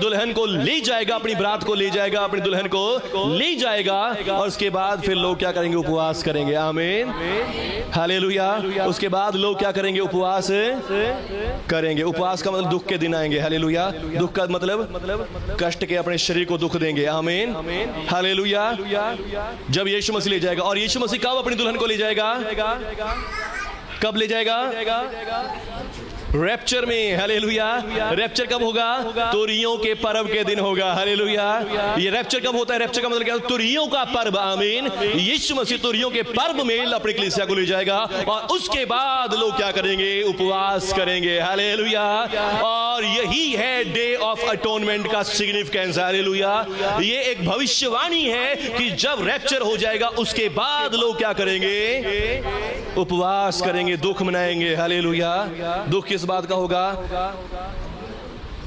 दुल्हन को ले जाएगा, अपनी बारात को ले जाएगा, अपनी दुल्हन को ले जाएगा, और उसके बाद फिर लोग क्या करेंगे? उपवास करेंगे। आमीन, हालेलुया। उसके बाद लोग क्या करेंगे? उपवास करेंगे। उपवास का मतलब दुख के दिन आएंगे। हालेलुया। दुख का मतलब कष्ट के, अपने शरीर को दुख देंगे। आमीन, हालेलुया। जब यीशु मसीह ले जाएगा, और यीशु मसीह कब अपनी दुल्हन को ले जाएगा? कब ले जाएगा? रैप्चर में। हालेलुया। रैप्चर कब होगा? तुरियों के पर्व के दिन होगा। हालेलुया। ये रैप्चर कब होता है? रैप्चर का मतलब क्या? तुरियों का पर्व। आमीन। यीशु मसीह तुरियों के पर्व में अपनी कलीसिया को ले जाएगा, और उसके बाद लोग क्या करेंगे? उपवास करेंगे। हालेलुया। और यही है डे ऑफ अटोनमेंट का सिग्निफिकेंस। हालेलुया। ये एक भविष्यवाणी है कि जब रैप्चर हो जाएगा उसके बाद लोग क्या करेंगे? उपवास करेंगे, दुख मनाएंगे। हालेलुया। दुख किस बात का होगा?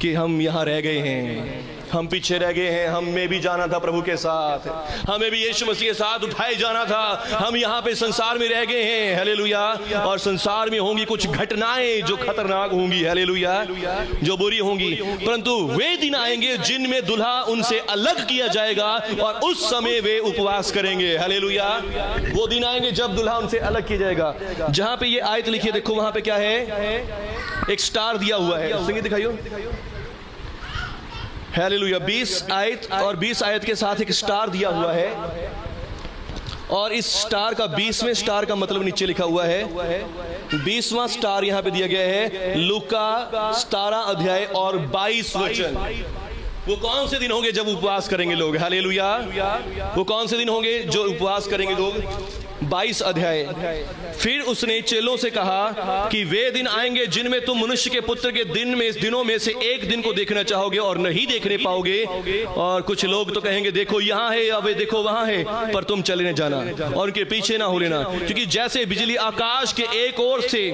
कि हम यहां रह गए हैं, हम पीछे रह गए हैं, हमें भी जाना था प्रभु के साथ, हमें भी यीशु मसीह के साथ उठाए जाना था, हम यहाँ पे संसार में रह गए हैं। हालेलुया। और संसार में होंगी कुछ घटनाएं जो खतरनाक होंगी। हालेलुया। जो बुरी होंगी, परंतु वे दिन आएंगे जिनमें दुल्हा उनसे अलग किया जाएगा, और उस समय वे उपवास करेंगे। हालेलुया। वो दिन आएंगे जब दुल्हा उनसे अलग किया जाएगा। जहां पे ये आयत लिखी है, देखो वहां पे क्या है? एक स्टार दिया हुआ है। संगीत दिखाइयो। हालेलुया। 20 आयत, और 20 आयत के साथ एक स्टार दिया हुआ है, और इस स्टार का 20वें स्टार का मतलब नीचे लिखा हुआ है। 20वां स्टार यहां पे दिया गया है। लूका 17 अध्याय और 22 वचन। वो कौन से दिन होंगे जब उपवास करेंगे लोग? हालेलुया। वो कौन से दिन होंगे जो उपवास करेंगे लोग? 22 अध्याय। फिर उसने चेलों से कहा कि वे दिन आएंगे जिनमें तुम मनुष्य के पुत्र के दिनों में से एक दिन को देखना चाहोगे और नहीं देखने पाओगे, और कुछ लोग तो कहेंगे देखो यहाँ है, या वे देखो वहां है, पर तुम चले न जाना और उनके पीछे ना हो लेना, क्योंकि जैसे बिजली आकाश के एक ओर से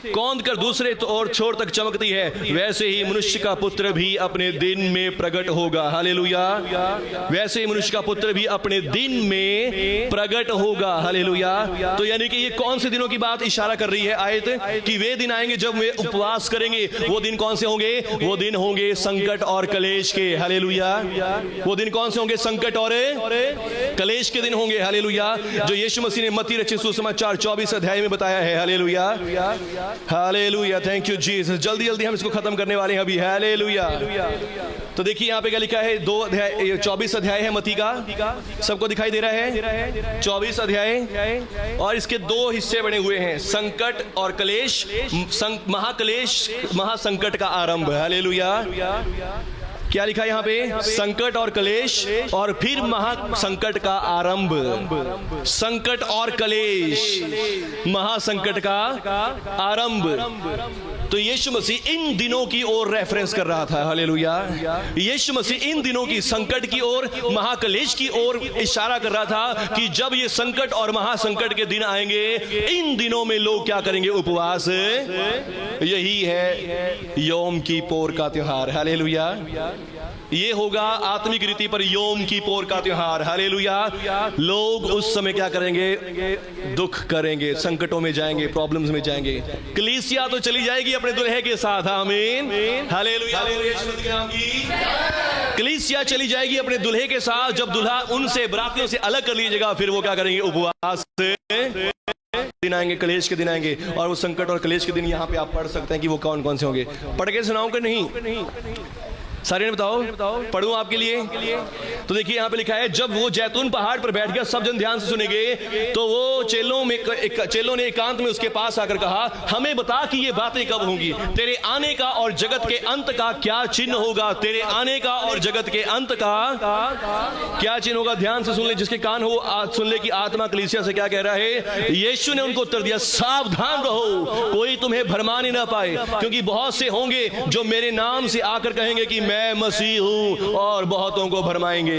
कौंध कर दूसरे और छोर तक चमकती है, वैसे ही मनुष्य का पुत्र भी अपने दिन में प्रकट होगा। हालेलुया। वैसे ही मनुष्य का पुत्र भी अपने दिन में प्रकट होगा। हालेलुया। तो यानी कि ये कौन से दिनों की बात इशारा कर रही है आयत? कि वे दिन आएंगे जब वे उपवास करेंगे। वो दिन कौन से होंगे? वो दिन होंगे संकट और कलेश के। हालेलुया। वो दिन कौन से होंगे? संकट और कलेश के दिन होंगे। हालेलुया। जो यीशु मसीह ने मत्ती रचित सुसमाचार 24 अध्याय में बताया है। Hallelujah. Hallelujah. Thank you Jesus. जल्दी जल्दी हम इसको खत्म करने वाले हैं अभी। हालेलुया। तो देखिए यहाँ पे क्या लिखा है? 2 अध्याय 24 अध्याय है मत्ती का। सबको दिखाई दे रहा है? 24 अध्याय, और इसके 2 हिस्से बने हुए हैं, संकट और कलेश। महाकलेश, महासंकट का आरंभ। हालेलुया। क्या लिखा है यहाँ पे? संकट और कलेश, और फिर महासंकट का आरंभ। संकट और कलेश, महासंकट का आरंभ। तो यीशु मसीह इन दिनों की ओर रेफरेंस कर रहा था। हालेलुया। यीशु मसीह इन दिनों की संकट की ओर, महाकलेश की ओर इशारा कर रहा था कि जब ये संकट और महासंकट के दिन आएंगे, इन दिनों में लोग क्या करेंगे? उपवास। यही है योम किप्पोर का त्योहार। हालेलुया। ये होगा आत्मिक रीति पर योम किप्पोर का त्योहार। हालेलुया। लोग उस समय क्या करेंगे? दुख करेंगे, संकटों में जाएंगे, प्रॉब्लम्स में जाएंगे। कलीसिया तो चली जाएगी अपने दुल्हे के साथ। आमीन। हालेलुया। कलीसिया चली जाएगी अपने दुल्हे के साथ। जब दुल्हा उनसे, बरातियों से अलग कर लीजिएगा, फिर वो क्या करेंगे? उपवास दिन आएंगे, कलेश के दिन आएंगे। और वो संकट और कलेश के दिन यहाँ पे आप पढ़ सकते हैं कि वो कौन कौन से होंगे। पढ़ के सुनाऊं कि नहीं? सारे ने बताओ, पढ़ूं आपके लिए? तो देखिए यहाँ पे लिखा है, जब वो जैतून पहाड़ पर बैठ गया, सब जन ध्यान से सुनेंगे, तो वो चेलों ने एकांत में उसके पास आकर कहा, हमें बता कि ये बातें कब होंगी? तेरे आने का और जगत के अंत का क्या चिन्ह होगा? तेरे आने का और जगत के अंत का क्या चिन्ह होगा? ध्यान से सुन ले, जिसके कान हो सुन ले कि आत्मा कलीसिया से क्या कह रहा है। यीशु ने उनको उत्तर दिया, सावधान रहो, कोई तुम्हें भरमाने ना पाए, क्योंकि बहुत से होंगे जो मेरे नाम से आकर कहेंगे कि मैं मसीह हूं, और बहुतों को भरमाएंगे।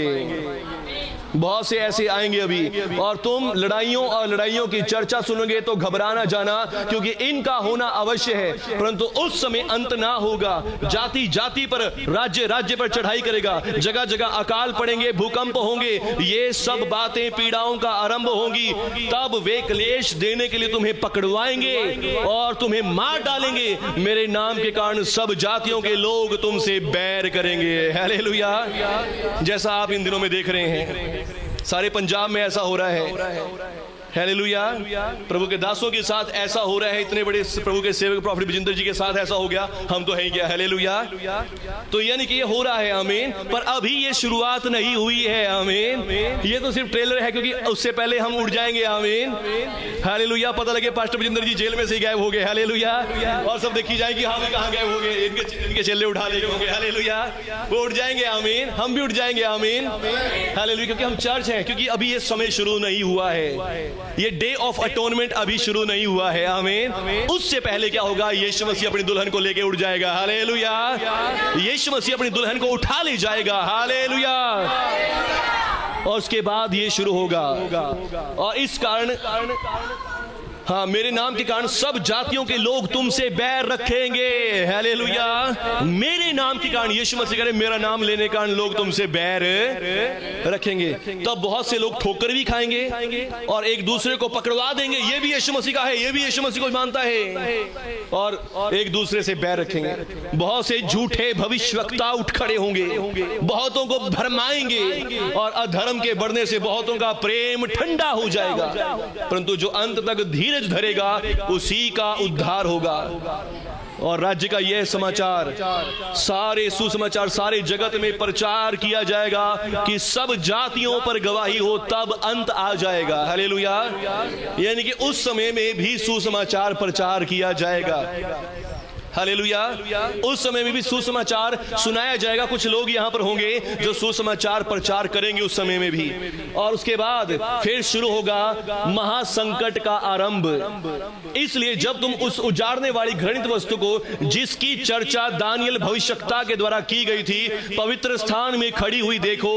बहुत से ऐसे आएंगे अभी, और तुम लड़ाइयों और लड़ाइयों की चर्चा सुनोगे तो घबराना जाना, क्योंकि इनका होना अवश्य है, परंतु उस समय अंत ना होगा। जाति जाति पर, राज्य राज्य पर चढ़ाई करेगा, जगह जगह अकाल पड़ेंगे, भूकंप होंगे, ये सब बातें पीड़ाओं का आरंभ होंगी। तब वे क्लेश देने के लिए तुम्हें पकड़वाएंगे और तुम्हें मार डालेंगे। मेरे नाम के कारण सब जातियों के लोग तुमसे बैर करेंगे। हालेलुया। जैसा आप इन दिनों में देख रहे हैं, सारे पंजाब में ऐसा हो रहा है। हालेलुया। प्रभु के दासों के साथ ऐसा हो रहा है, इतने बड़े प्रभु के सेवक प्रॉफिट विजेंद्र जी के साथ ऐसा हो गया, हम तो है ही क्या। हालेलुया। तो यानी कि ये हो रहा है, आमीन। पर अभी ये शुरुआत नहीं हुई है, आमीन। ये तो सिर्फ ट्रेलर है, क्योंकि उससे पहले हम उड़ जाएंगे, आमीन। हालेलुया। पता लगे पास्टर विजेंद्र जी जेल में से ही गायब हो गए। हालेलुया। और सब देखी जाएगी, हाँ कहाँ गायब हो गए, इनके चेले उठा ले होंगे। हालेलुया। वो उठ जाएंगे, आमीन। हम भी उठ जाएंगे, आमीन। हालेलुया। क्योंकि हम चर्च हैं, क्योंकि अभी ये समय शुरू नहीं हुआ है, ये डे ऑफ अटोनमेंट अभी शुरू नहीं हुआ है, आमीन। उससे पहले क्या होगा, यीशु मसीह अपनी दुल्हन को लेके उड़ जाएगा। हालेलुया। यीशु मसीह अपनी दुल्हन को उठा ले जाएगा। हालेलुया। और उसके बाद ये शुरू होगा, और इस कारण, हाँ, मेरे नाम के कारण सब जातियों के लोग तुमसे बैर रखेंगे। हालेलुया। मेरे नाम के कारण, यीशु मसीह कह रहे मेरा नाम लेने के कारण लोग तुमसे बैर रखेंगे। तब बहुत से लोग ठोकर भी खाएंगे और एक दूसरे को पकड़वा देंगे, ये भी यीशु मसीह का है, ये भी यीशु मसीह को मानता है, और एक दूसरे से बैर रखेंगे। बहुत से झूठे भविष्यवक्ता उठ खड़े होंगे, बहुतों को भरमाएंगे, और अधर्म के बढ़ने से बहुतों का प्रेम ठंडा हो जाएगा, परंतु जो अंत तक धीरज धरेगा उसी का उद्धार होगा। और राज्य का यह समाचार, सारे सुसमाचार सारे जगत में प्रचार किया जाएगा कि सब जातियों पर गवाही हो, तब अंत आ जाएगा। हालेलुया। यानी कि उस समय में भी सुसमाचार प्रचार किया जाएगा। हालेलुया। उस समय में भी सुसमाचार सुनाया जाएगा। कुछ लोग यहां पर होंगे जो सुसमाचार प्रचार करेंगे उस समय में भी। और उसके बाद फिर शुरू होगा महासंकट का आरंभ। इसलिए जब तुम उस उजाड़ने वाली घृणित वस्तु को, जिसकी चर्चा दानियल भविष्यवक्ता के द्वारा की गई थी, पवित्र स्थान में खड़ी हुई देखो,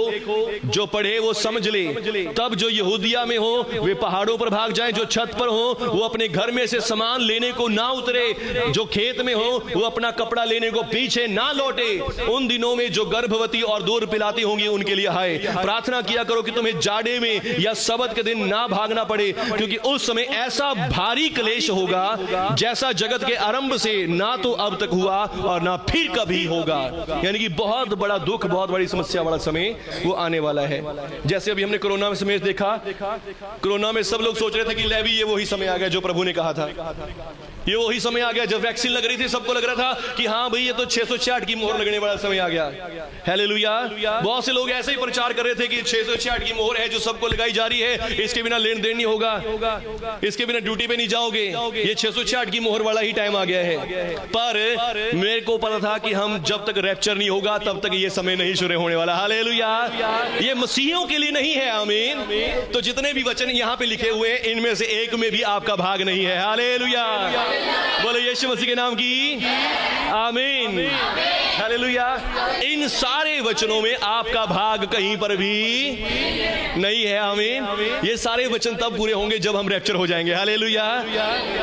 जो पढ़े वो समझ ले। तब जो यहूदिया में हो वे पहाड़ों पर भाग जाएं, जो छत पर हो वो अपने घर में से सामान लेने को ना उतरे, जो खेत में हो वो अपना कपड़ा लेने को पीछे ना लौटे। उन दिनों में जो गर्भवती और दूध पिलाती होंगी उनके लिए हाय। प्रार्थना किया करो कि तुम्हें जाड़े में या सबत के दिन ना भागना पड़े, क्योंकि उस समय ऐसा भारी क्लेश होगा जैसा जगत के आरंभ से ना तो अब तक हुआ और ना फिर कभी होगा। यानी कि बहुत बड़ा दुख, बहुत बड़ी समस्या वाला समय वो आने वाला है। जैसे अभी हमने कोरोना में समय देखा, कोरोना में सब लोग सोच रहे थे कि ले भी ये वही समय आ गया जो प्रभु ने कहा था, ये वही समय आ गया। जब वैक्सीन लग रही थी सबको लग रहा था कि हाँ भाई ये तो 666 की मोहर लगने वाला समय आ गया। हालेलुया। बहुत से लोग ऐसे ही प्रचार कर रहे थे कि 666 की मोहर है जो सबको लगाई जा रही है, इसके बिना लेन देन नहीं होगा, इसके बिना ड्यूटी पे नहीं जाओगे, ये 666 की मोहर वाला ही टाइम आ गया है। पर मेरे को पता था कि हम जब तक रैप्चर नहीं होगा तब तक ये समय नहीं शुरू होने वाला। हालेलुया। ये मसीहियों के लिए नहीं है, आमीन। तो जितने भी वचन यहाँ पे लिखे हुए हैं इनमें से एक में भी आपका भाग नहीं है। हालेलुया। बोलो यीशु मसीह के नाम की आमीन। हालेलुया। इन सारे वचनों में आपका भाग कहीं पर भी नहीं है, आमीन। ये सारे वचन तब पूरे होंगे जब हम रैप्चर हो जाएंगे। हालेलुया।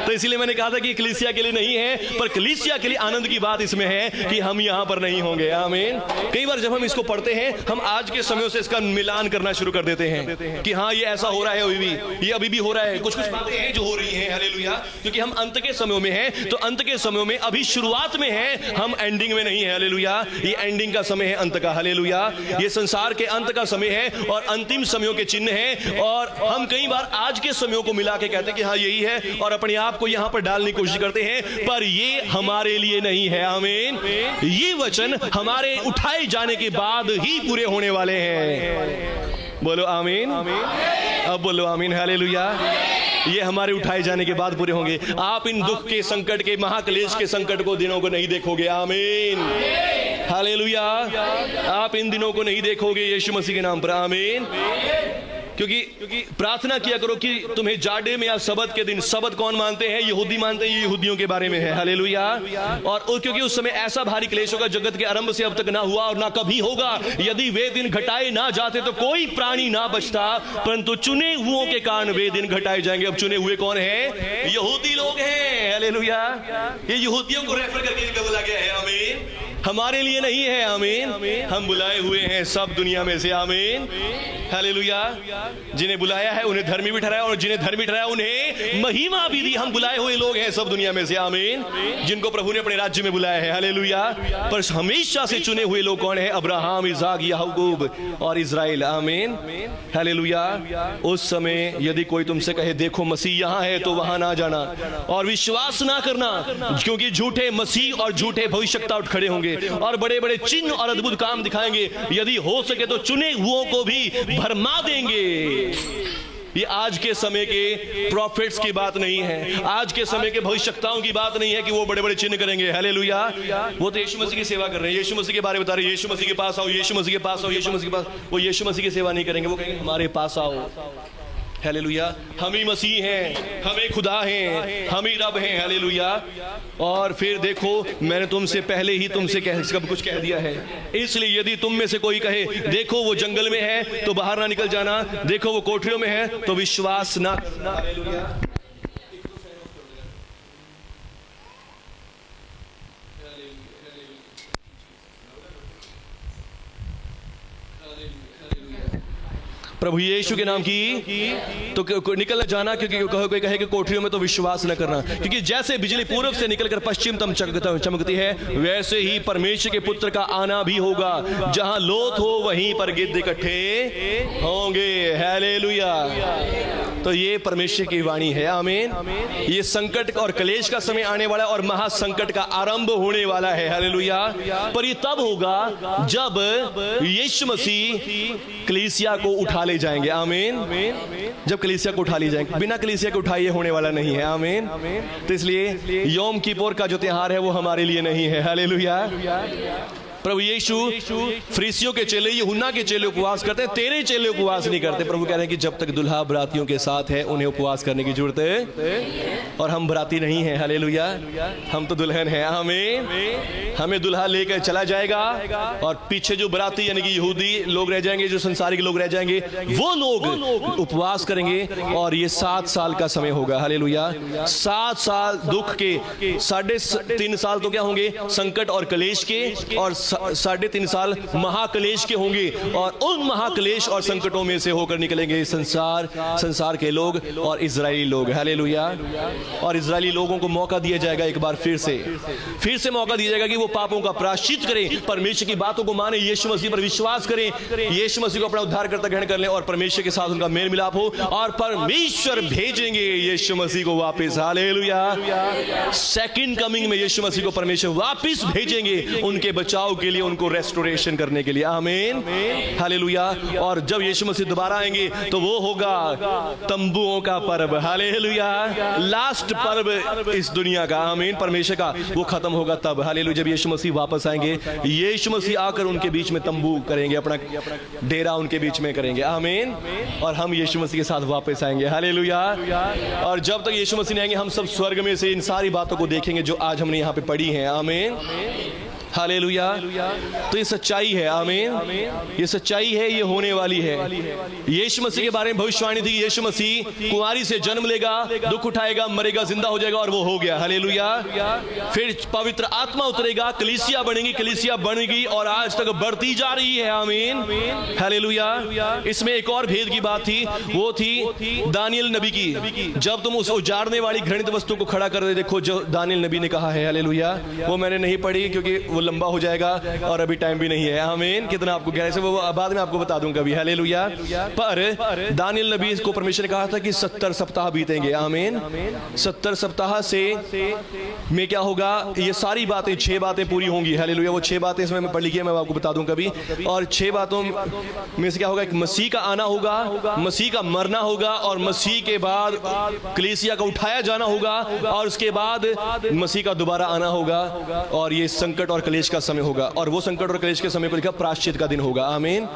तो इसीलिए मैंने कहा था कि कलीसिया के लिए नहीं है, पर कलीसिया के लिए आनंद की बात इसमें है कि हम यहां पर नहीं होंगे, आमीन। कई बार जब हम इसको पढ़ते हैं हम आज के समय से इसका मिलान करना शुरू कर देते हैं कि हाँ ये ऐसा हो रहा है, अभी भी ये अभी भी हो रहा है। कुछ कुछ बातें हैं जो हो रही हैं। हालेलुया। क्योंकि हम अंत के समय में हैं, तो अंत के समय में अभी शुरुआत में है, हम एंडिंग में नहीं है। हालेलुया। ये एंडिंग का समय है, अंत का। हालेलुया। ये संसार के अंत का समय है और अंतिम समयों के चिन्ह है। और हम कई बार आज के समयों को मिला के कहते हैं कि हाँ यही है और अपने आप को यहां पर डालने की कोशिश करते हैं, पर ये हमारे लिए नहीं है, आमीन। ये वचन हमारे उठाए जाने के बाद ही पूरे होने वाले हैं। बोलो आमीन। अब बोलो आमीन। हालेलुया। ये हमारे उठाए जाने के बाद पूरे होंगे। आप इन दुख के संकट के, महाक्लेश के संकट को, दिनों को नहीं देखोगे, आमीन। हालेलुया। आप इन दिनों को नहीं देखोगे यीशु मसीह के नाम पर, आमीन। क्योंकि प्रार्थना किया करो कि तुम्हें जाडे में या सबत के दिन, सबत कौन मानते हैं? यहूदी मानते हैं, ये यहूदियों के बारे में है। हालेलुया। और क्योंकि उस समय ऐसा भारी क्लेश होगा जगत के आरंभ से अब तक ना हुआ और ना कभी होगा। यदि वे दिन घटाए ना जाते तो कोई प्राणी ना बचता, परंतु चुने हुओं के कारण वे दिन घटाए जाएंगे। अब चुने हुए कौन है? यहूदी लोग हैं। हालेलुया। ये यहूदियों को रेफर करके बोला गया है। आमीन। हमारे लिए नहीं है। आमीन। हम बुलाए हुए हैं सब दुनिया में से। आमीन। हालेलुया। जिन्हें बुलाया है उन्हें धर्मी भी ठहराया और जिन्हें धर्मी ठहराया उन्हें महिमा भी दी। हम बुलाए हुए लोग हैं सब दुनिया में से। आमीन। जिनको प्रभु ने अपने राज्य में बुलाया है। हालेलुया। पर हमेशा से चुने हुए लोग कौन है? अब्राहम, इसहाक, याकूब और इजराइल। आमीन। हालेलुया। उस समय यदि कोई तुमसे कहे देखो मसीह यहां है, तो वहां ना जाना और विश्वास ना करना, क्योंकि झूठे मसीह और झूठे भविष्यवक्ता उठ खड़े होंगे और बड़े बड़े चिन्ह और अद्भुत काम दिखाएंगे। यदि हो सके तो चुने हुओं को भी भरमा देंगे। ये आज के समय के प्रॉफिट्स की बात नहीं है, आज के समय के भविष्यवक्ताओं की बात नहीं है कि वो बड़े बड़े चिन्ह करेंगे। हालेलुया। वो तो यीशु मसीह की सेवा कर रहे हैं, यीशु मसीह के बारे में बता रहे हैं, यीशु मसीह के पास आओ, यीशु मसीह के पास आओ, यीशु मसीह के पास। वो यीशु मसीह की सेवा नहीं करेंगे, वो कहेंगे हमारे पास आओ। हालेलुया। हम ही मसीह हैं, हम ही खुदा हैं, हम ही रब हैं। हालेलुया। और फिर देखो, मैंने तुमसे पहले ही तुमसे सब कुछ कह दिया है। इसलिए यदि तुम में से कोई कहे देखो वो जंगल में है, तो बाहर ना निकल जाना, देखो वो कोठरियों में है, तो विश्वास ना करना। हालेलुया। प्रभु यीशु के नाम की तो निकल जाना, क्योंकि कोई कहे कि कोठरियों में, तो विश्वास न करना। क्योंकि जैसे बिजली पूर्व से निकलकर पश्चिम तक चमकती है, वैसे ही परमेश्वर के पुत्र का आना भी होगा। जहां लोथ हो वहीं पर गिद्ध इकट्ठे होंगे। हालेलुया। तो ये परमेश्वर की वाणी है। आमीन। ये संकट और क्लेश का समय आने वाला है और महासंकट का आरंभ होने वाला है। हालेलुया। पर ये तब होगा जब यीशु मसीह कलीसिया को उठा ले जाएंगे। आमीन। जब कलीसिया को उठा ली जाएंगे, बिना कलीसिया को उठाए होने वाला नहीं है। आमीन। तो इसलिए योम किप्पोर का जो त्योहार है वो हमारे लिए नहीं है। हालेलुया। प्रभु यीशु फरीसियों के चेले, यूहन्ना के चेले उपवास करते हैं, तेरे चेले उपवास नहीं करते। प्रभु कह रहे हैं कि जब तक दुल्हा बरातियों के साथ है उन्हें उपवास करने की जरूरत है, और हम बराती नहीं हैं। हालेलुया। हम तो दुल्हन हैं। आमीन। हमें दुल्हा लेकर चला जाएगा और पीछे जो बराती यानी कि यहूदी लोग रह जाएंगे, जो संसारिक लोग रह जाएंगे, वो लोग उपवास करेंगे। और ये 7 साल का समय होगा। हालेलुया। 7 साल दुख के, 3.5 साल तो क्या होंगे? संकट और कलेश के, और 3.5 साल महाकलेश के होंगे। और उन महाकलेश और संकटों में से होकर निकलेंगे संसार के लोग और इजरायली लोग। हालेलुया। और इजरायली लोगों को मौका दिया जाएगा एक बार फिर से मौका दिया जाएगा कि वो पापों का प्रायश्चित करें, परमेश्वर की बातों को माने, यीशु मसीह पर विश्वास करें, यीशु मसीह को अपना उद्धारकर्ता ग्रहण कर लें और परमेश्वर के साथ उनका मेल मिलाप हो, और परमेश्वर भेजेंगे यीशु मसीह को वापस। हालेलुया। सेकंड कमिंग में यीशु मसीह को परमेश्वर वापस भेजेंगे उनके बचाव के लिए, उनको रेस्टोरेशन करने के लिए। आमीन। हालेलुया। और जब यीशु मसीह दोबारा आएंगे तो वो होगा तंबुओं का पर्व। हालेलुया। लास्ट पर्व इस दुनिया का, आमीन, परमेश्वर का, वो खत्म होगा तब। हालेलुया। जब यीशु मसीह वापस आएंगे, यीशु मसीह आकर उनके बीच में तंबू करेंगे, अपना डेरा उनके बीच में करेंगे। आमीन। और हम यीशु मसीह के साथ वापस आएंगे। हालेलुया। और जब तक यीशु मसीह नहीं आएंगे, हम सब स्वर्ग में से इन सारी बातों को देखेंगे जो आज हमने यहाँ पे पढ़ी हैं। आमीन। हालेलुया। तो ये सच्चाई है। आमीन। ये सच्चाई है, ये होने वाली है। यीशु मसीह के बारे में भविष्यवाणी थी, यीशु मसीह कुंवारी से जन्म लेगा, दुख उठाएगा, मरेगा, जिंदा हो जाएगा, और वो हो गया। हालेलुया। फिर पवित्र आत्मा उतरेगा, कलीसिया बनेगी, कलीसिया बनेगी और आज तक बढ़ती जा रही है। आमीन। हालेलुया। इसमें एक और भेद की बात थी, वो थी दानियल नबी की। जब तुम उस उजाड़ने वाली घृणित वस्तु को खड़ा कर दे, देखो जो दानियल नबी ने कहा है। हालेलुया। वो मैंने नहीं पढ़ी क्योंकि वो लंबा हो जाएगा और अभी टाइम भी नहीं है। आमीन। कितना आपको गहराई से, वो बाद में आपको बता दूंगा कभी। हालेलुया। पर दानियल नबी को परमेश्वर ने कहा था कि 70 सप्ताह बीतेंगे। आमीन। 70 सप्ताह से में क्या होगा? ये सारी बातें, 6 बातें पूरी होंगी। हालेलुया। वो 6 बातें इसमें पढ़ लिखी है, मैं आपको बता दूं कभी। और 6 बातों में से क्या होगा? एक मसीह का आना होगा, मसीह का मरना होगा, और मसीह के बाद कलीसिया का उठाया जाना होगा, और उसके बाद मसीह का दोबारा आना होगा। और ये संकट और क्लेश का समय होगा, और वो संकट और क्लेश के समय को लिखा प्रायश्चित का दिन होगा। आमीन।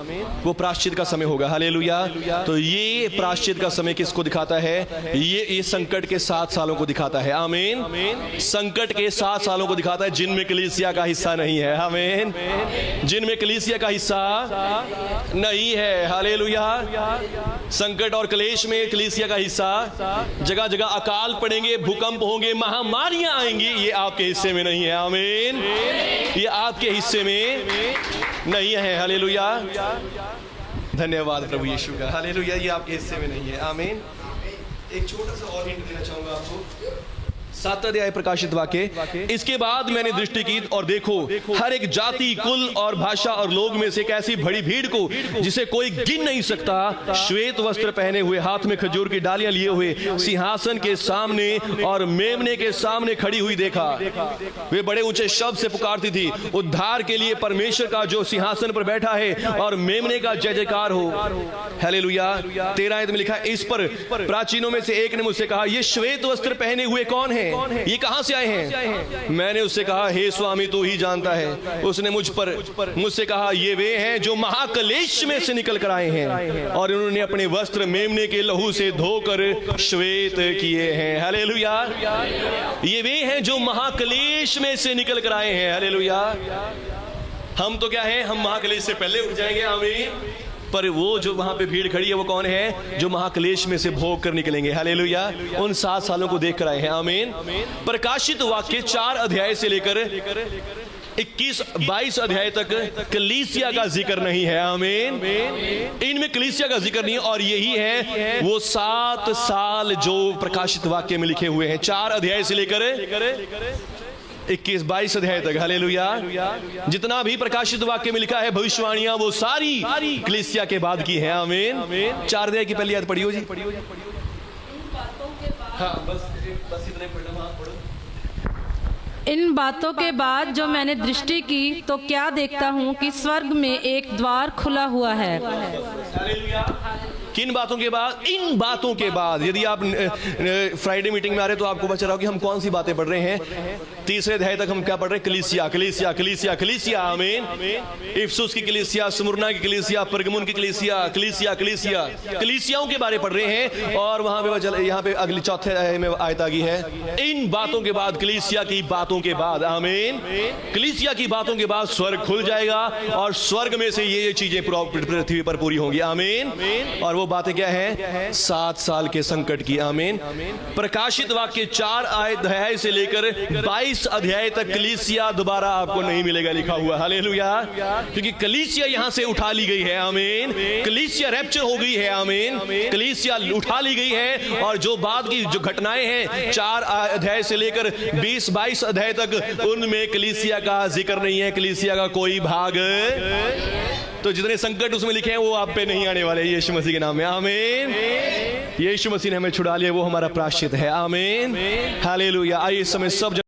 वो प्रायश्चित का समय होगा। हालेलुया। तो ये प्रायश्चित का समय किसको दिखाता है? ये संकट के 7 सालों को दिखाता है। आमीन। संकट के 7 सालों को दिखाता है जिनमें कलीसिया का हिस्सा नहीं है। आमीन। जिनमें कलीसिया का हिस्सा नहीं है। हालेलुया। संकट और क्लेश में कलीसिया का हिस्सा, जगह जगह अकाल पड़ेंगे, भूकंप होंगे, महामारियां आएंगी, ये आपके हिस्से में नहीं है। आमीन। ये आपके हिस्से में नहीं है। हालेलुया। धन्यवाद प्रभु यीशु का। हालेलुया। ये आपके हिस्से में नहीं है। आमीन। एक छोटा सा और हिंट देना चाहूंगा आपको। 7 अध्याय प्रकाशित वाक्य। इसके बाद मैंने दृष्टि की और देखो, हर एक जाति, कुल और भाषा और लोग में से एक ऐसी बड़ी भीड़ को जिसे कोई गिन नहीं सकता, श्वेत वस्त्र पहने हुए, हाथ में खजूर की डालियां लिए हुए, सिंहासन के सामने और मेमने के सामने खड़ी हुई देखा। वे बड़े ऊंचे शब्द से पुकारती थी, उद्धार के लिए परमेश्वर का जो सिंहासन पर बैठा है और मेमने का जय जयकार हो। हालेलुया। 13 आयत में लिखा है, इस पर प्राचीनों में से एक ने मुझसे कहा, ये श्वेत वस्त्र पहने हुए कौन है? ये कहां से आए हैं? मैंने उससे कहा, हे स्वामी तू ही जानता है। उसने मुझसे कहा, ये वे हैं जो महाक्लेश में से निकल कर आए हैं और उन्होंने अपने वस्त्र मेमने के लहू से धोकर श्वेत किए हैं। हालेलुया। ये वे हैं जो महाक्लेश में से निकल कर आए हैं। हालेलुया। हम तो क्या है, हम महाक्लेश से पहले उठ जाएंगे। आमीन। पर वो जो वहां पे भीड़ खड़ी है वो कौन है? जो महाक्लेश में से भोग कर निकलेंगे। हालेलुया। उन 7 सालों को देख कर आए हैं। आमीन। प्रकाशित वाक्य 4 अध्याय से लेकर 21-22 अध्याय तक कलीसिया का जिक्र नहीं है। आमीन। इनमें कलीसिया का जिक्र नहीं, और यही है वो 7 साल जो प्रकाशित वाक्य में लिखे हुए हैं। 4 अध्याय से लेकर 21-22 अध्याय तक। हालेलुया। जितना भी प्रकाशित वाक्य में लिखा है भविष्यवाणियां, वो सारी कलीसिया के बाद की है। आमीन। 4 अध्याय की पहली आयत पढ़ियो जी। हाँ, बस इतने पढ़ना। हाँ, पढ़ो। इन बातों के बाद जो मैंने दृष्टि की तो क्या देखता हूँ कि स्वर्ग में एक द्वार खुला हुआ है। हालेलुया। किन बातों के बाद? इन बातों के बाद। यदि आप फ्राइडे मीटिंग में आ रहे तो आपको पता रहा कि हम कौन सी बातें पढ़ रहे हैं। 3 अध्याय तक हम क्या पढ़ रहे हैं? कलीसिया, कलीसिया, कलीसिया, कलीसिया। आमीन। इफसुस की कलीसिया, स्मुरना की कलीसिया, परगमुन की कलीसिया, कलीसिया, कलीसिया, कलीसियाओं के बारे पढ़ रहे हैं। और वहां पे यहाँ पे अगली 4 अध्याय में आयत आ गई है, इन बातों के बाद, कलीसिया की बातों के बाद। आमीन। कलीसिया की बातों के बाद स्वर्ग खुल जाएगा और स्वर्ग में से ये चीजें पृथ्वी पर पूरी होंगी। आमीन। और वो बातें क्या है? 7 साल के संकट की। आमीन। प्रकाशित वाक्य 4 अध्याय से लेकर 22 अध्याय तक कलीसिया दोबारा आपको नहीं मिलेगा लिखा हुआ। हालेलुया। क्योंकि कलीसिया यहां से उठा ली गई है। आमीन। कलीसिया रैप्चर हो गई है। आमीन। कलीसिया उठा ली गई है, और जो बाद की जो घटनाएं हैं 4 अध्याय से लेकर 20-22 अध्याय तक, उनमें कलीसिया का जिक्र नहीं है, कलीसिया का कोई भाग। तो जितने संकट उसमें लिखे हैं वो आप पे नहीं आने वाले, यीशु मसीह के नाम में। आमीन। यीशु मसीह ने हमें छुड़ा लिया, वो हमारा प्रायश्चित है। आमीन। हालेलुया। आइए इस समय सब